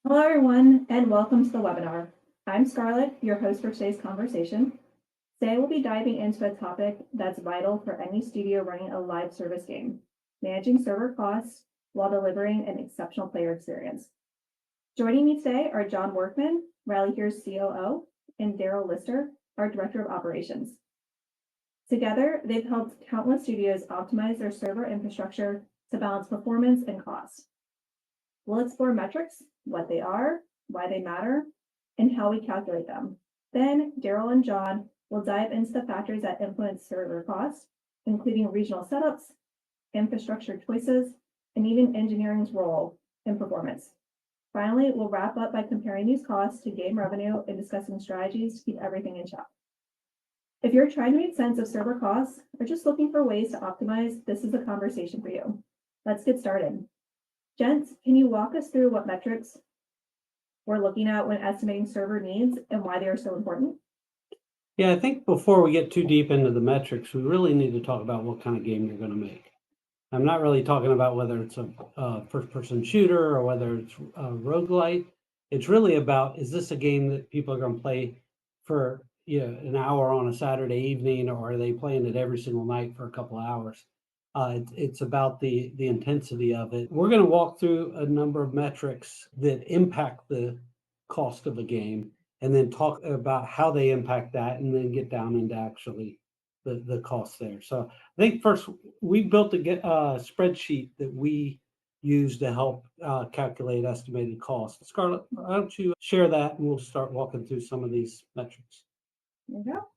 Hello, everyone, and welcome to the webinar. I'm Scarlet, your host for today's conversation. Today, we'll be diving into a topic that's vital for any studio running a live service game, managing server costs while delivering an exceptional player experience. Joining me today are John Workman, RallyHere's COO, and Darryl Lister, our Director of Operations. Together, they've helped countless studios optimize their server infrastructure to balance performance and cost. We'll explore metrics, what they are, why they matter, and how we calculate them. Then Darryl and John will dive into the factors that influence server costs, including regional setups, infrastructure choices, and even engineering's role in performance. Finally, we'll wrap up by comparing these costs to game revenue and discussing strategies to keep everything in check. If you're trying to make sense of server costs or just looking for ways to optimize, this is a conversation for you. Let's get started. Gents, can you walk us through what metrics we're looking at when estimating server needs and why they are so important? Yeah, I think before we get too deep into the metrics, we really need to talk about what kind of game you're going to make. I'm not really talking about whether it's a first-person shooter or whether it's a roguelite. It's really about, is this a game that people are going to play for an hour on a Saturday evening, or are they playing it every single night for a couple of hours? It's about the intensity of it. We're going to walk through a number of metrics that impact the cost of a game, and then talk about how they impact that, and then get down into actually the costs there. So I think first we built a spreadsheet that we use to help calculate estimated costs. Scarlet, why don't you share that, and we'll start walking through some of these metrics. There you go.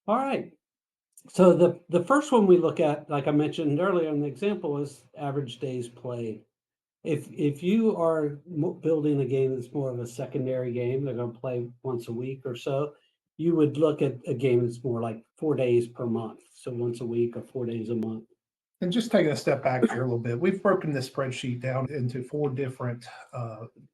All right. So the first one we look at, like I mentioned earlier in the example, is average days played. If you are building a game that's more of a secondary game, they're going to play once a week or so, you would look at a game that's more like 4 days per month. So once a week or 4 days a month. And just taking a step back here a little bit, we've broken this spreadsheet down into 4 different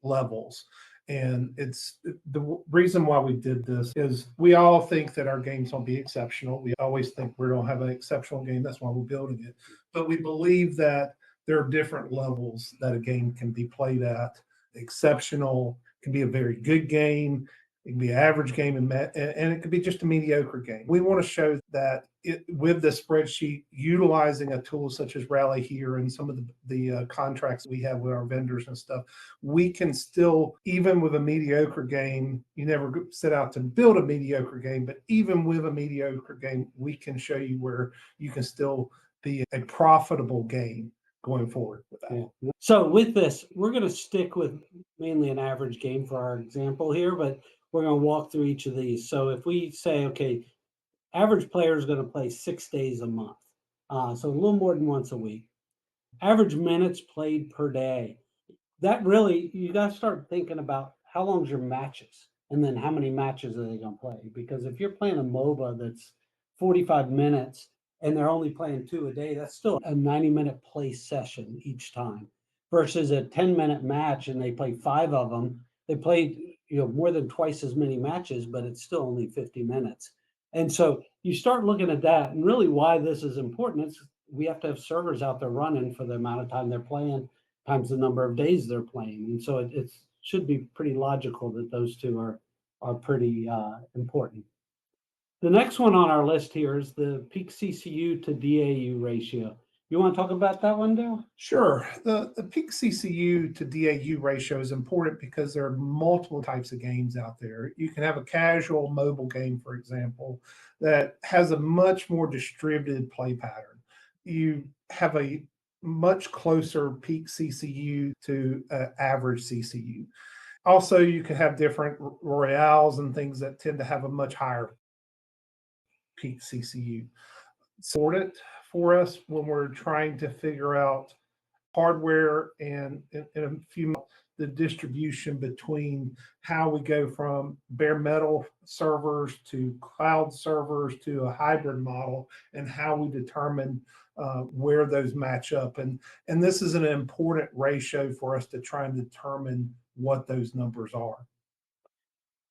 levels. And it's the reason why we did this is we all think that our games will be exceptional. We always think we're going to have an exceptional game. That's why we're building it. But we believe that there are different levels that a game can be played at. Exceptional can be a very good game. It can be an average game, and it could be just a mediocre game. We want to show that with the spreadsheet, utilizing a tool such as RallyHere and some of the contracts we have with our vendors and stuff, we can still, even with a mediocre game, you never set out to build a mediocre game, but even with a mediocre game, we can show you where you can still be a profitable game going forward with that. Yeah. So with this, we're going to stick with mainly an average game for our example here, but we're going to walk through each of these. So if we say, okay, average player is going to play 6 days a month, so a little more than once a week. Average minutes played per day. That really, you got to start thinking about how long's your matches, and then how many matches are they going to play? Because if you're playing a MOBA that's 45 minutes and they're only playing 2 a day, that's still a 90-minute play session each time, versus a 10-minute match and they play 5 of them. They played more than twice as many matches, but it's still only 50 minutes. And so you start looking at that, and really why this is important is we have to have servers out there running for the amount of time they're playing times the number of days they're playing. And so it should be pretty logical that those two are pretty important. The next one on our list here is the peak CCU to DAU ratio. You want to talk about that one, Darryl? Sure. The peak CCU to DAU ratio is important because there are multiple types of games out there. You can have a casual mobile game, for example, that has a much more distributed play pattern. You have a much closer peak CCU to average CCU. Also, you can have different royales and things that tend to have a much higher peak CCU. Sort it for us when we're trying to figure out hardware and in a few the distribution between how we go from bare metal servers to cloud servers to a hybrid model, and how we determine where those match up. And this is an important ratio for us to try and determine what those numbers are.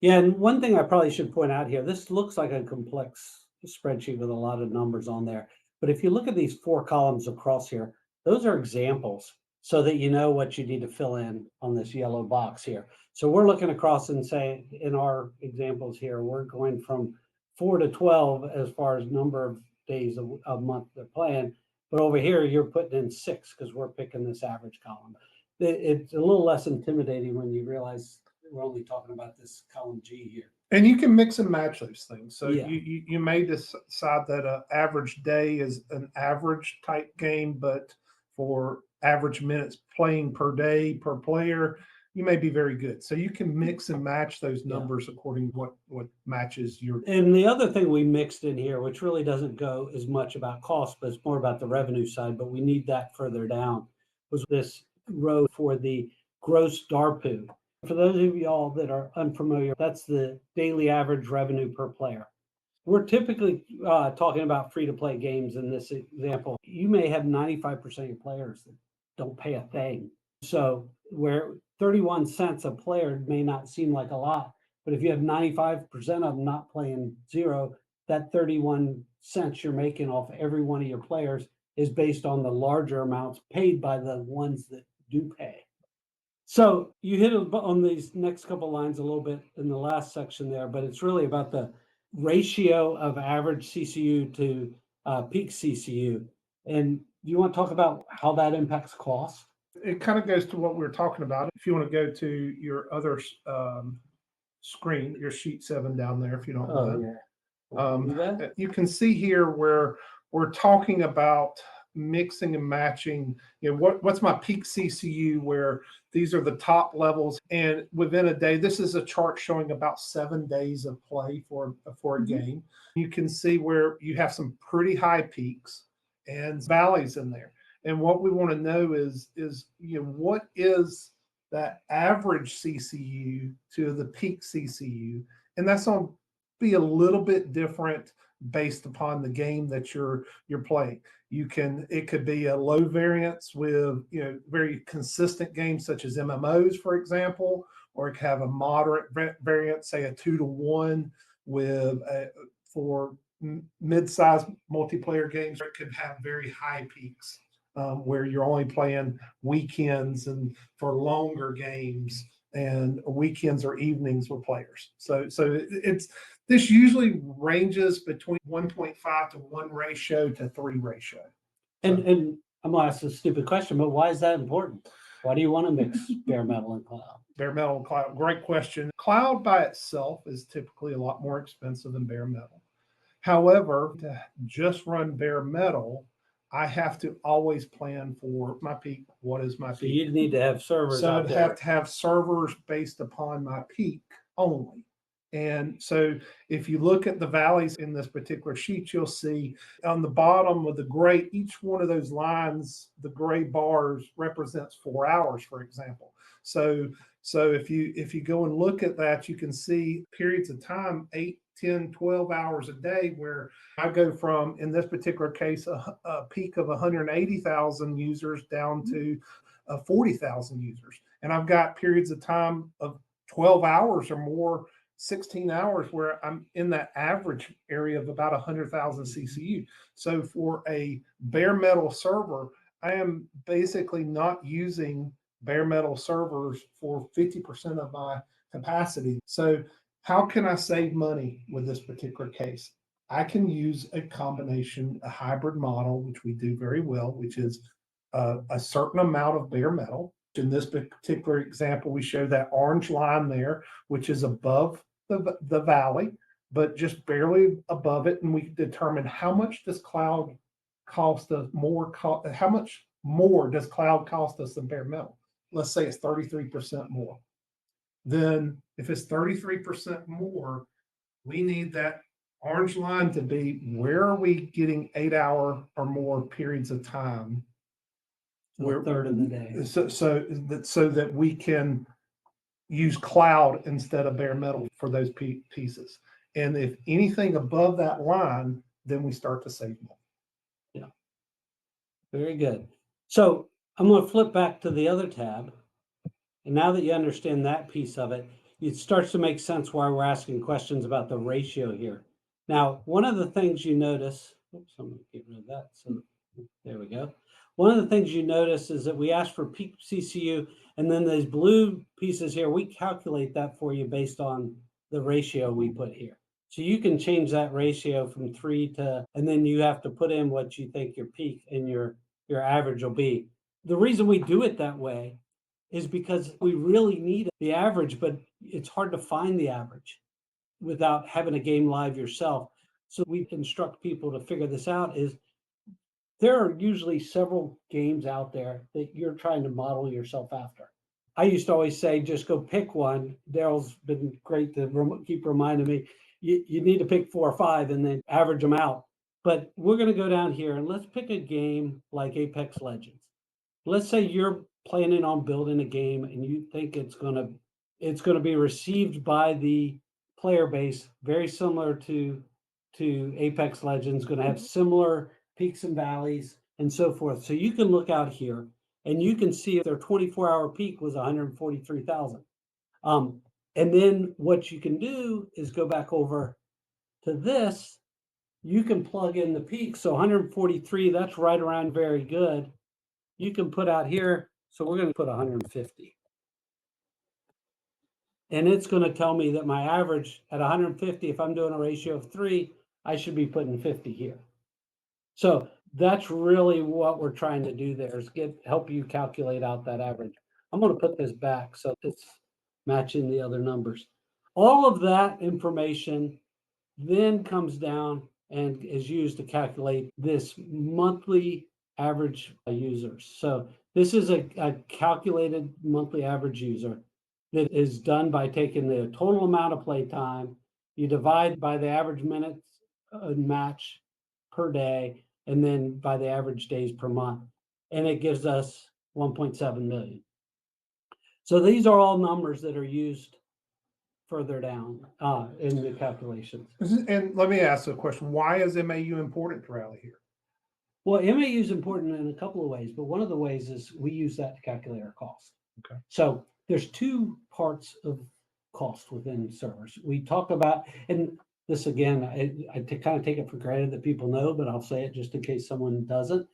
Yeah, and one thing I probably should point out here, this looks like a complex spreadsheet with a lot of numbers on there. But if you look at these 4 columns across here, those are examples. so that you know what you need to fill in on this yellow box here. So we're looking across and saying, in our examples here, we're going from 4 to 12 as far as number of days a month they're playing. But over here, you're putting in 6 because we're picking this average column. It's a little less intimidating when you realize we're only talking about this column G here. And you can mix and match those things. So Yeah. you may decide that an average day is an average type game, but for average minutes playing per day per player, you may be very good. So you can mix and match those numbers according to what matches your. And the other thing we mixed in here, which really doesn't go as much about cost, but it's more about the revenue side, but we need that further down, was this row for the gross DARPU. For those of y'all that are unfamiliar, that's the daily average revenue per player. We're typically talking about free-to-play games in this example. You may have 95% of your players that don't pay a thing. So where 31 cents a player may not seem like a lot, but if you have 95% of them not playing zero, that 31 cents you're making off every one of your players is based on the larger amounts paid by the ones that do pay. So you hit on these next couple lines a little bit in the last section there, but it's really about the ratio of average CCU to peak CCU. And do you want to talk about how that impacts cost? It kind of goes to what we were talking about. If you want to go to your other screen, your sheet 7 down there, if you don't mind. You can see here where we're talking about mixing and matching. You know, what's my peak CCU, where these are the top levels, and within a day, this is a chart showing about 7 days of play for a game. You can see where you have some pretty high peaks and valleys in there. And what we want to know is you know, what is that average CCU to the peak CCU, and that's going to be a little bit different based upon the game that you're playing. It could be a low variance with, you know, very consistent games such as MMOs, for example, or it could have a moderate variance, say a 2 to 1 with for mid-sized multiplayer games. It could have very high peaks where you're only playing weekends and for longer games, and weekends or evenings with players. So this usually ranges between 1.5 to 1 ratio to 3 ratio. And I'm gonna ask a stupid question, but why is that important? Why do you want to mix bare metal and cloud? Bare metal and cloud, great question. Cloud by itself is typically a lot more expensive than bare metal. However, to just run bare metal, I have to always plan for my peak. What is my peak? So you need to have servers So out I'd there. have to have servers based upon my peak only. And so if you look at the valleys in this particular sheet, you'll see on the bottom of the gray, each one of those lines, the gray bars represents 4 hours, for example. So if you go and look at that, you can see periods of time, 8, 10, 12 hours a day, where I go from, in this particular case, a peak of 180,000 users down to 40,000 users. And I've got periods of time of 12 hours or more, 16 hours, where I'm in that average area of about 100,000 CCU. So for a bare metal server, I am basically not using bare metal servers for 50% of my capacity. So how can I save money with this particular case? I can use a combination, a hybrid model, which we do very well, which is a certain amount of bare metal. In this particular example, we show that orange line there, which is above the valley, but just barely above it. And we determine how much does cloud cost us more, how much more does cloud cost us than bare metal? Let's say it's 33% more. Then if it's 33% more, we need that orange line to be, where are we getting 8-hour or more periods of time? A third of the day. So that we can use cloud instead of bare metal for those pieces. And if anything above that line, then we start to save more. Yeah. Very good. So I'm going to flip back to the other tab. And now that you understand that piece of it, it starts to make sense why we're asking questions about the ratio here. Now, one of the things you notice, oops, I'm going to get rid of that so There we go. One of the things you notice is that we ask for peak CCU, and then these blue pieces here, we calculate that for you based on the ratio we put here. So you can change that ratio from 3 to, and then you have to put in what you think your peak and your average will be. The reason we do it that way is because we really need the average, but it's hard to find the average without having a game live yourself. So we instruct people to figure this out is there are usually several games out there that you're trying to model yourself after. I used to always say, just go pick one. Darryl's been great to keep reminding me, you need to pick 4 or 5 and then average them out. But we're going to go down here and let's pick a game like Apex Legends. Let's say you're planning on building a game and you think it's going to be received by the player base very similar to Apex Legends, going to have similar peaks and valleys and so forth. So you can look out here and you can see if their 24-hour peak was 143,000. And then what you can do is go back over to this. You can plug in the peak. So 143, that's right around very good. You can put out here. So we're going to put 150. And it's going to tell me that my average at 150, if I'm doing a ratio of 3, I should be putting 50 here. So that's really what we're trying to do there is help you calculate out that average. I'm going to put this back so it's matching the other numbers. All of that information then comes down and is used to calculate this monthly average users. So this is a calculated monthly average user that is done by taking the total amount of play time, you divide by the average minutes match per day, and then by the average days per month. And it gives us 1.7 million. So these are all numbers that are used further down in the calculations. And let me ask a question. Why is MAU important to RallyHere? Well, MAU is important in a couple of ways, but one of the ways is we use that to calculate our cost. Okay. So there's 2 parts of cost within servers. We talk about, and this again, I kind of take it for granted that people know, but I'll say it just in case someone doesn't.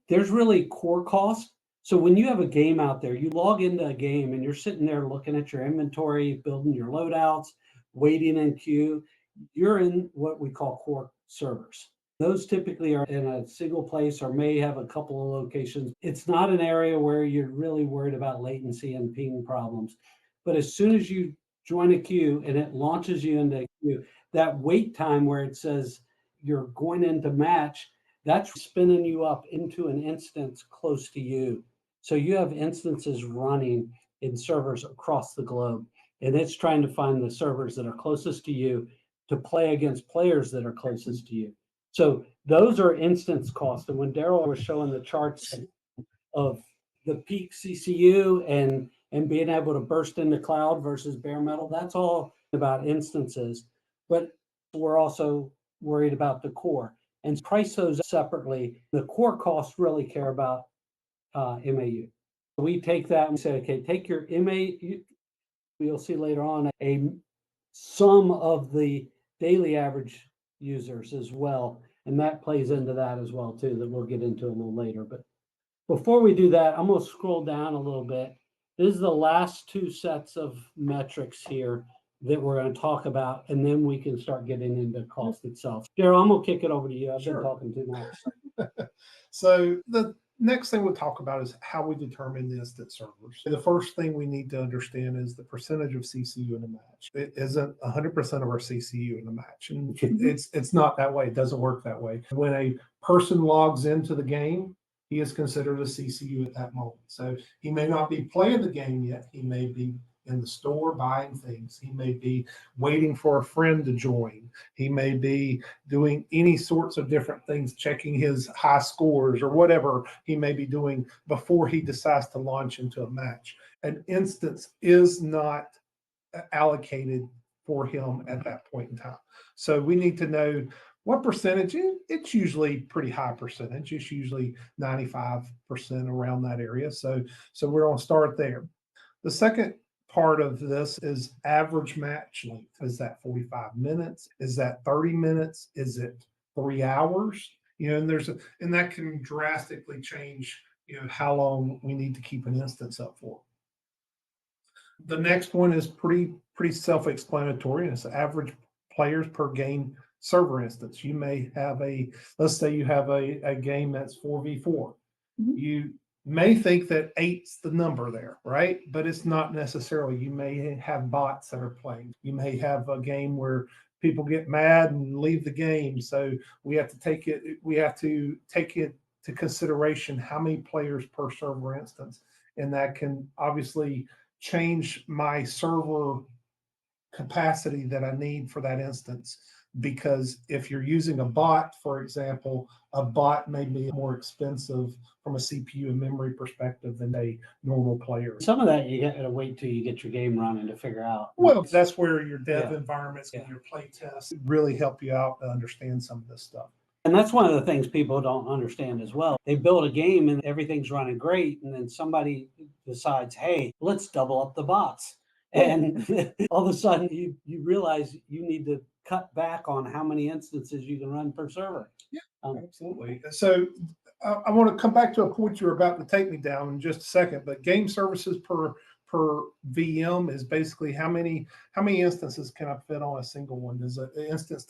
There's really core cost. So when you have a game out there, you log into a game and you're sitting there looking at your inventory, building your loadouts, waiting in queue, you're in what we call core servers. Those typically are in a single place or may have a couple of locations. It's not an area where you're really worried about latency and ping problems. But as soon as you join a queue and it launches you into a queue, that wait time where it says you're going into match, that's spinning you up into an instance close to you. So you have instances running in servers across the globe, and it's trying to find the servers that are closest to you to play against players that are closest to you. So those are instance costs. And when Darryl was showing the charts of the peak CCU and being able to burst into cloud versus bare metal, that's all about instances. But we're also worried about the core and price those separately. The core costs really care about MAU. We take that and say, okay, take your MAU. You'll see later on a sum of the daily average users as well. And that plays into that as well too, that we'll get into a little later. But before we do that, I'm going to scroll down a little bit. This is the last 2 sets of metrics here that we're going to talk about, and then we can start getting into cost itself. Darryl, I'm going to kick it over to you. I've been talking too much. So the next thing we'll talk about is how we determine the instant servers. The first thing we need to understand is the percentage of CCU in a match. It isn't 100% of our CCU in a match. And it's not that way. It doesn't work that way. When a person logs into the game, he is considered a CCU at that moment. So he may not be playing the game yet. He may be in the store buying things. He may be waiting for a friend to join. He may be doing any sorts of different things, checking his high scores or whatever he may be doing before he decides to launch into a match. An instance is not allocated for him at that point in time. So we need to know what percentage. It's usually pretty high percentage. It's usually 95% around that area. So we're going to start there. The second part of this is average match length. Is that 45 minutes? Is that 30 minutes? Is it 3 hours? and and that can drastically change, how long we need to keep an instance up for. The next one is pretty self-explanatory, and it's average players per game server instance. You may have let's say you have a game that's 4v4. You may think that 8's the number there, right? But it's not necessarily. You may have bots that are playing. You may have a game where people get mad and leave the game. So we have to take it to consideration how many players per server instance. And that can obviously change my server capacity that I need for that instance. Because if you're using a bot, for example, a bot may be more expensive from a CPU and memory perspective than a normal player. Some of that you got to wait till you get your game running to figure out. Well, that's where your dev Yeah. environments and Yeah. your play tests really help you out to understand some of this stuff. And that's one of the things people don't understand as well. They build a game and everything's running great, and then somebody decides, hey, let's double up the bots. And all of a sudden you realize you need to cut back on how many instances you can run per server. Yeah, absolutely. So I want to come back to a point you're about to take me down in just a second, but game services per VM is basically how many instances can I fit on a single one? Does an instance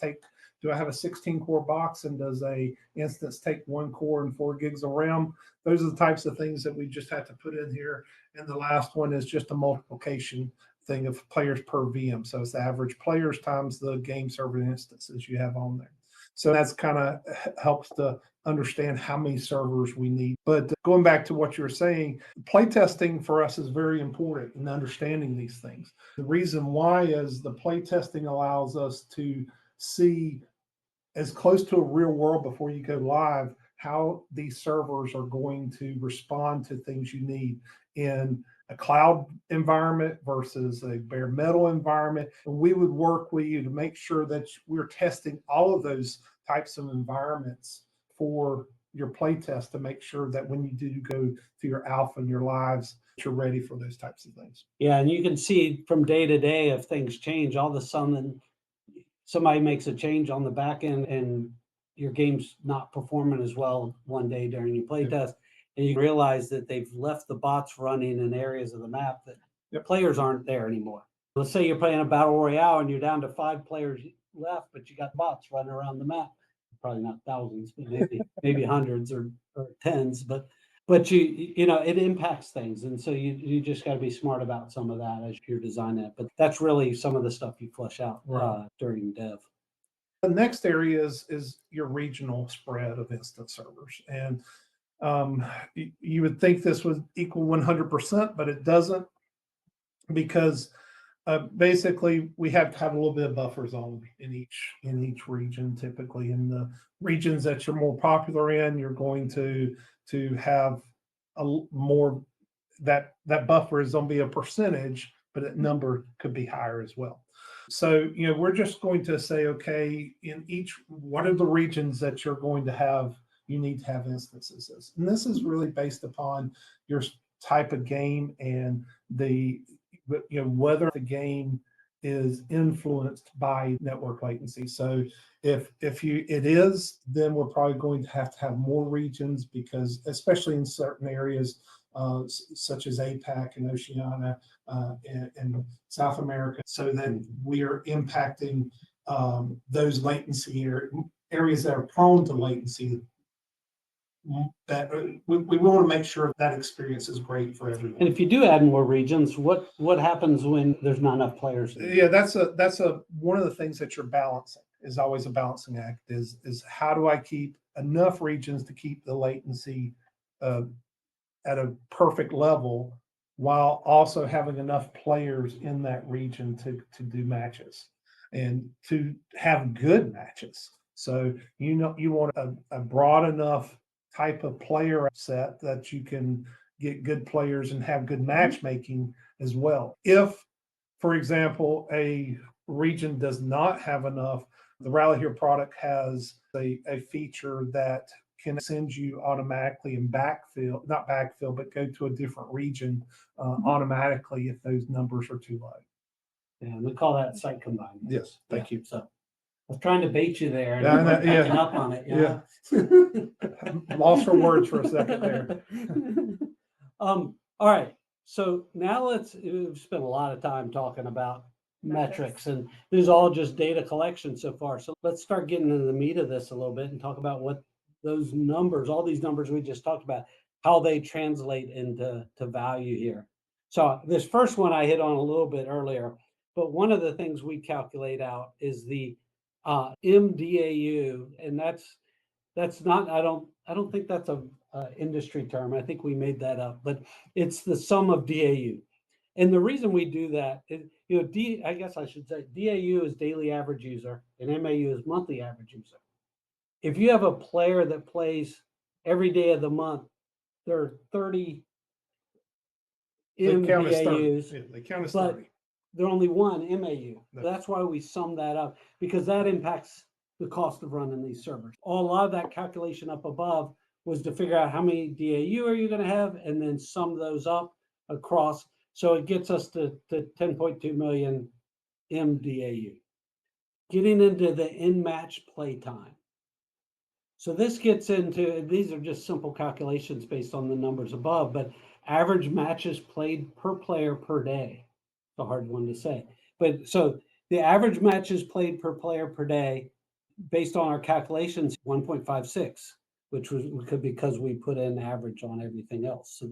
do I have a 16 core box, and does a instance take 1 core and 4 gigs of RAM? Those are the types of things that we just have to put in here. And the last one is just a multiplication thing of players per VM. So it's the average players times the game server instances you have on there. So that's kind of helps to understand how many servers we need. But going back to what you were saying, playtesting for us is very important in understanding these things. The reason why is the playtesting allows us to see as close to a real world before you go live how these servers are going to respond to things you need in a cloud environment versus a bare metal environment. And we would work with you to make sure that we're testing all of those types of environments for your play test to make sure that when you do go to your alpha and your lives, you're ready for those types of things. Yeah, and you can see from day to day if things change, all of a sudden somebody makes a change on the back end and your game's not performing as well one day during your play test, and you realize that they've left the bots running in areas of the map that players aren't there anymore. Let's say you're playing a battle royale and you're down to 5 players left, but you got bots running around the map. Probably not thousands, but maybe hundreds or tens, but it impacts things. And so you just got to be smart about some of that as you're designing it. But that's really some of the stuff you flush out during dev. The next area is your regional spread of instance servers. And you would think this would equal 100%, but it doesn't, because basically we have to have a little bit of buffer zone in each region. Typically in the regions that you're more popular in, you're going to have a more that buffer is going to be a percentage, but that number could be higher as well. So, we're just going to say, okay, what are the regions that you're going to have, you need to have instances. And this is really based upon your type of game and whether the game is influenced by network latency. So if it is, then we're probably going to have more regions, because especially in certain areas, such as APAC and Oceania and South America, so that we are impacting those latency areas that are prone to latency. That we want to make sure that experience is great for everyone. And if you do add more regions, what happens when there's not enough players? Yeah, that's one of the things that you're balancing, is always a balancing act, is how do I keep enough regions to keep the latency at a perfect level, while also having enough players in that region to do matches and to have good matches. So you want a broad enough type of player set that you can get good players and have good matchmaking as well. If, for example, a region does not have enough, the RallyHere product has a feature that can send you automatically and not backfill, but go to a different region automatically if those numbers are too low. Yeah, we call that site combine. Yes, thank you. So was trying to bait you there and Yeah, I you know, weren't catching yeah. up on it. Lost for words for a second there. All right. So now we've spent a lot of time talking about metrics, and this is all just data collection so far. So let's start getting into the meat of this a little bit and talk about what those numbers, all these numbers we just talked about, how they translate into value here. So this first one I hit on a little bit earlier, but one of the things we calculate out is the MDAU, and that's not, I don't think that's a industry term. I think we made that up, but it's the sum of DAU. And the reason we do that is, I guess I should say DAU is daily average user and MAU is monthly average user. If you have a player that plays every day of the month, there are 30 They count as 30. MDAUs, Yeah, they count as but 30. they're only one MAU. No. That's why we sum that up, because that impacts the cost of running these servers. A lot of that calculation up above was to figure out how many DAU are you going to have and then sum those up across. So it gets us to 10.2 million MDAU. Getting into the in-match play time. So this gets into, these are just simple calculations based on the numbers above, but average matches played per player per day. It's a hard one to say. But so the average matches played per player per day, based on our calculations, 1.56, which was because we put in average on everything else. So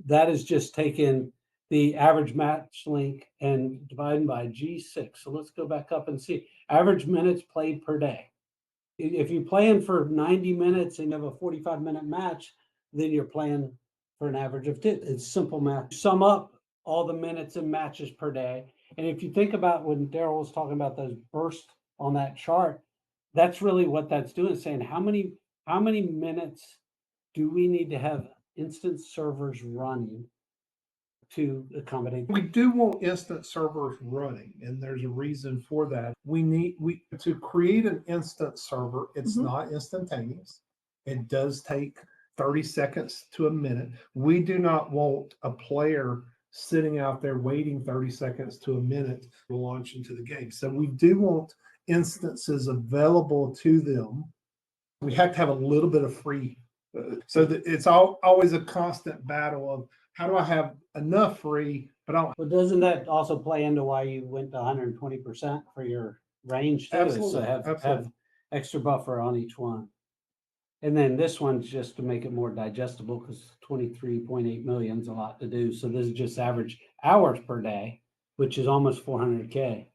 that is just taking the average match length and dividing by G6. So let's go back up and see average minutes played per day. If you're playing for 90 minutes and you have a 45-minute match, then you're playing for an average of 2. It's simple math. Sum up all the minutes and matches per day. And if you think about when Darryl was talking about those bursts on that chart, that's really what that's doing, saying how many minutes do we need to have instance servers running to accommodate. We do want instant servers running, and there's a reason for that. We to create an instant server, it's not instantaneous. It does take 30 seconds to a minute. We do not want a player sitting out there waiting 30 seconds to a minute to launch into the game. So we do want instances available to them. We have to have a little bit of free. So that it's always a constant battle of how do I have enough free, but I don't. But doesn't that also play into why you went to 120% for your range too? Absolutely, So have absolutely. extra buffer on each one. And then this one's just to make it more digestible, because 23.8 million is a lot to do. So this is just average hours per day, which is almost 400K.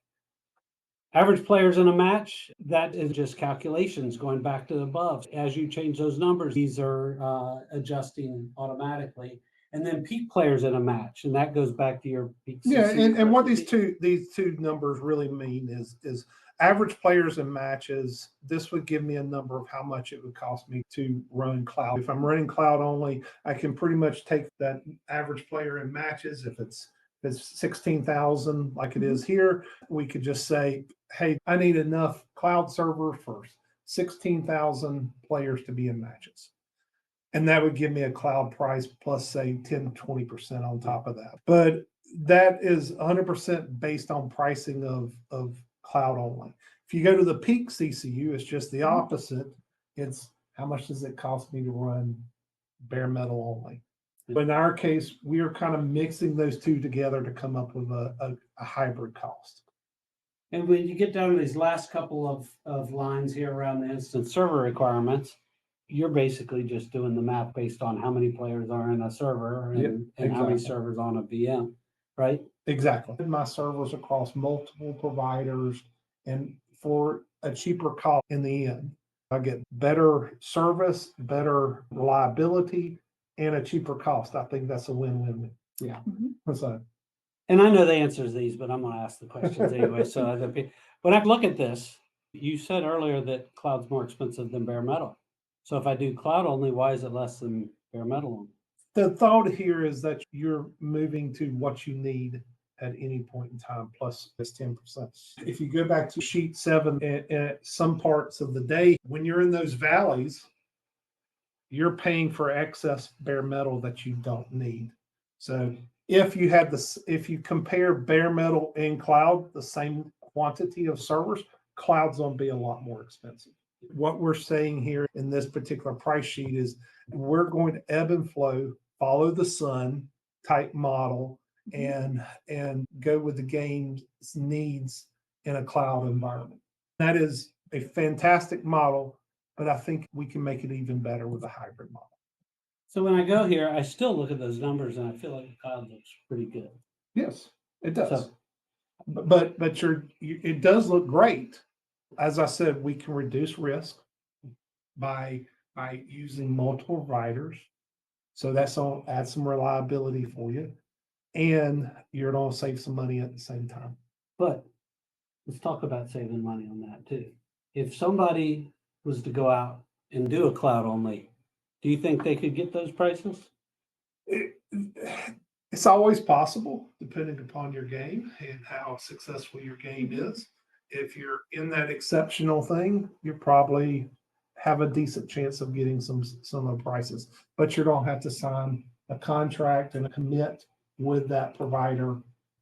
Average players in a match, that is just calculations going back to the above. As you change those numbers, these are adjusting automatically. And then peak players in a match, and that goes back to your peak. Yeah, and what these two numbers really mean is average players in matches. This would give me a number of how much it would cost me to run cloud. If I'm running cloud only, I can pretty much take that average player in matches. If it's 16,000 like it is here, we could just say, hey, I need enough cloud servers for 16,000 players to be in matches. And that would give me a cloud price plus, say, 10 to 20% on top of that. But that is 100% based on pricing of cloud only. If you go to the peak CCU, it's just the opposite. It's how much does it cost me to run bare metal only? But in our case, we are kind of mixing those two together to come up with a hybrid cost. And when you get down to these last couple of lines here around the instant server requirements, you're basically just doing the math based on how many players are in a server and how many servers on a VM, right? Exactly. My servers across multiple providers and for a cheaper cost in the end. I get better service, better reliability, and a cheaper cost. I think that's a win-win. Yeah. So, and I know the answers to these, but I'm going to ask the questions anyway. So when I look at this, you said earlier that cloud's more expensive than bare metal. So if I do cloud only, why is it less than bare metal only? The thought here is that you're moving to what you need at any point in time, plus this 10%. If you go back to sheet 7, at some parts of the day, when you're in those valleys, you're paying for excess bare metal that you don't need. So if you compare bare metal and cloud, the same quantity of servers, cloud's going to be a lot more expensive. What we're saying here in this particular price sheet is we're going to ebb and flow, follow the sun type model, and go with the game's needs in a cloud environment. That is a fantastic model, but I think we can make it even better with a hybrid model. So when I go here, I still look at those numbers and I feel like the cloud looks pretty good. Yes, it does. So, But it does look great. As I said, we can reduce risk by using multiple providers. So that's all add some reliability for you. And you're going to save some money at the same time. but let's talk about saving money on that too. If somebody was to go out and do a cloud only, do you think they could get those prices? It's always possible, depending upon your game and how successful your game is. If you're in that exceptional thing, you probably have a decent chance of getting some of the prices, but you're going to have to sign a contract and a commit with that provider.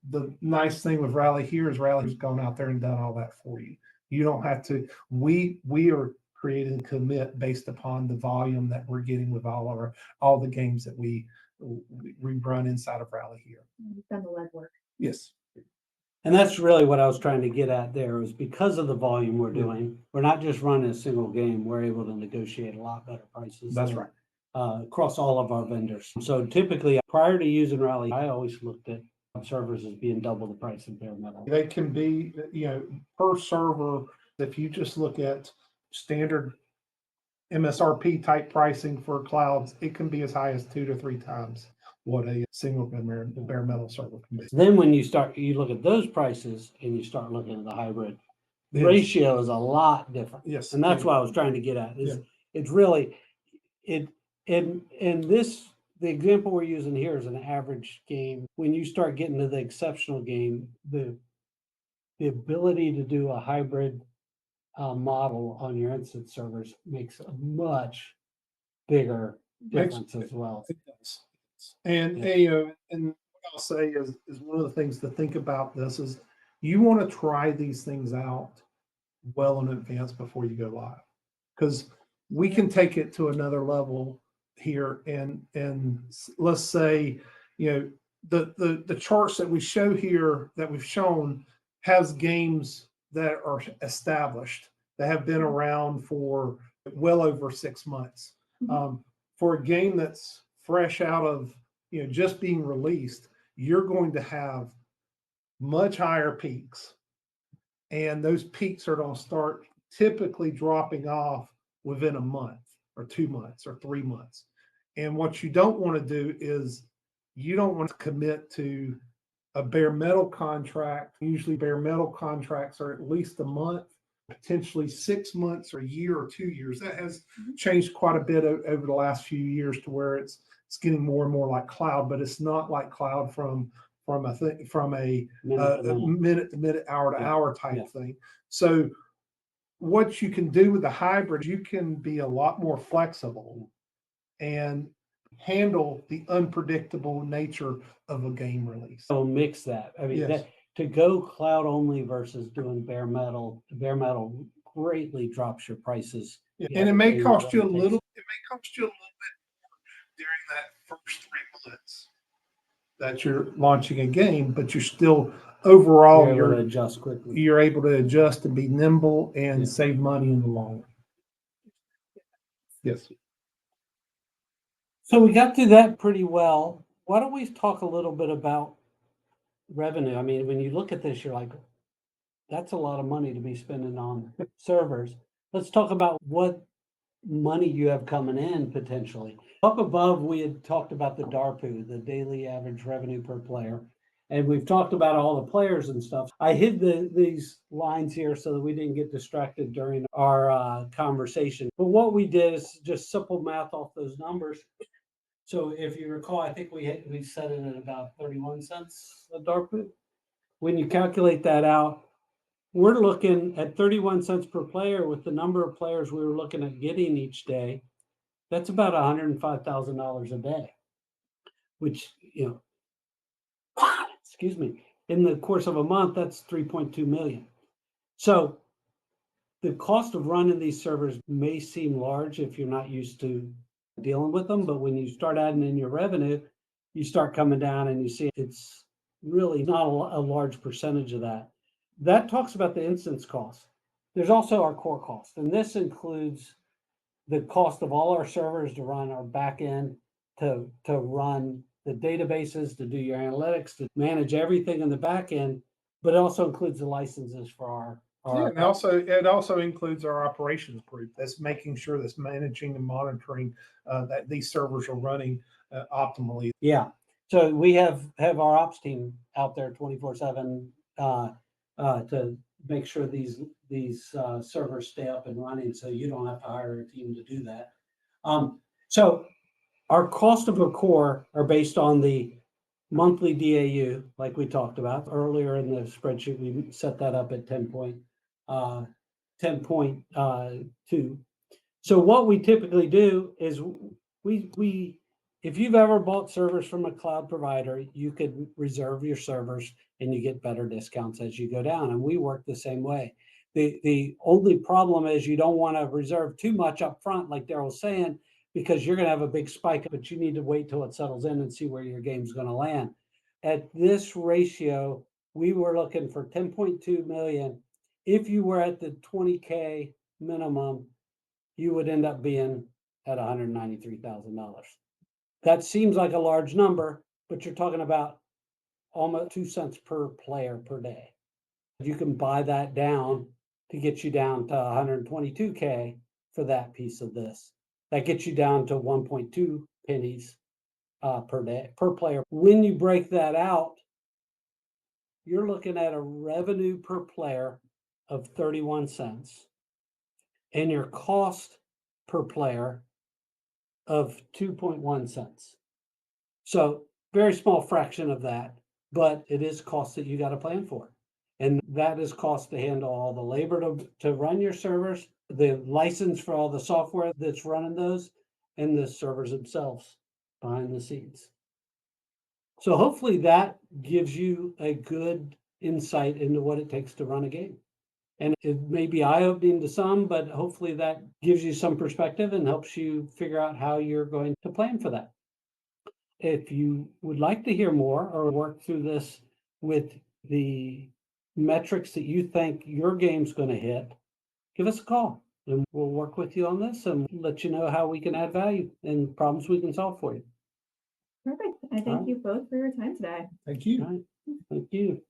The nice thing with RallyHere is RallyHere's gone out there and done all that for you. You don't have to. We are creating a commit based upon the volume that we're getting with all the games that we run inside of RallyHere. You've done the legwork. Yes. And that's really what I was trying to get at there, is because of the volume we're doing, we're not just running a single game, we're able to negotiate a lot better prices. That's right. Across all of our vendors. So typically, prior to using Rally, I always looked at servers as being double the price of bare metal. They can be, per server, if you just look at standard MSRP type pricing for clouds, it can be as high as 2 to 3 times what a single bare metal server can be. Then when you look at those prices and you start looking at the hybrid, the Yes. ratio is a lot different. Yes. And that's what I was trying to get at, is Yeah. it's really, the example we're using here is an average game. When you start getting to the exceptional game, the ability to do a hybrid model on your instance servers makes a much bigger difference as well. It does. And Yeah. and what I'll say is one of the things to think about this is you want to try these things out well in advance before you go live, because we can take it to another level here. And let's say, the charts that we show here that we've shown has games that are established, that have been around for well over 6 months. For a game that's fresh out of, just being released, you're going to have much higher peaks. And those peaks are going to start typically dropping off within a month or 2 months or 3 months. And what you don't want to do is you don't want to commit to a bare metal contract. Usually bare metal contracts are at least a month, potentially 6 months or a year or 2 years. That has changed quite a bit over the last few years to where it's getting more and more like cloud, but it's not like cloud from a minute to minute, hour to hour type thing. So what you can do with the hybrid, you can be a lot more flexible and handle the unpredictable nature of a game release. So mix that. I mean, Yes. to go cloud only versus doing bare metal greatly drops your prices. Yeah. Yeah, And it may and cost you a it little bit more during that first 3 months that you're launching a game, but you're still overall You're able to adjust quickly. You're able to adjust and be nimble and save money in the long run. Yes. So we got through that pretty well. Why don't we talk a little bit about revenue? I mean, when you look at this, you're like, that's a lot of money to be spending on servers. Let's talk about what money you have coming in potentially. Up above, we had talked about the DARPU, the daily average revenue per player. And we've talked about all the players and stuff. I hid these lines here so that we didn't get distracted during our conversation. But what we did is just simple math off those numbers. So if you recall, I think we set it at about 31 cents a DARPU. When you calculate that out, we're looking at 31 cents per player with the number of players we were looking at getting each day. That's about $105,000 a day, which, excuse me, in the course of a month, that's 3.2 million. So the cost of running these servers may seem large if you're not used to dealing with them, but when you start adding in your revenue, you start coming down and you see it's really not a large percentage of that. That talks about the instance cost. There's also our core cost, and this includes the cost of all our servers to run our back end, to run the databases, to do your analytics, to manage everything in the back end, but it also includes the licenses for our Yeah, and it also includes our operations group that's making sure that's managing and monitoring that these servers are running optimally. Yeah. So we have our ops team out there 24/7 to make sure these servers stay up and running. So you don't have to hire a team to do that. So our cost of a core are based on the monthly DAU, like we talked about earlier in the spreadsheet. We set that up at 10.2. So what we typically do is we if you've ever bought servers from a cloud provider, you could reserve your servers and you get better discounts as you go down. And we work the same way. The only problem is you don't want to reserve too much up front, like Darryl was saying, because you're going to have a big spike, but you need to wait till it settles in and see where your game's going to land. At this ratio, we were looking for 10.2 million. If you were at the 20K minimum, you would end up being at $193,000. That seems like a large number, but you're talking about almost 2 cents per player per day. You can buy that down to get you down to 122K for that piece of this. That gets you down to 1.2 pennies per day, per player. When you break that out, you're looking at a revenue per player of 31 cents and your cost per player of 2.1 cents. So very small fraction of that, but it is cost that you got to plan for. And that is cost to handle all the labor to run your servers, the license for all the software that's running those, and the servers themselves behind the scenes. So hopefully that gives you a good insight into what it takes to run a game. And it may be eye-opening to some, but hopefully that gives you some perspective and helps you figure out how you're going to plan for that. If you would like to hear more or work through this with the metrics that you think your game's going to hit, give us a call and we'll work with you on this and let you know how we can add value and problems we can solve for you. Perfect. I thank you both for your time today. Thank you. All right. Thank you.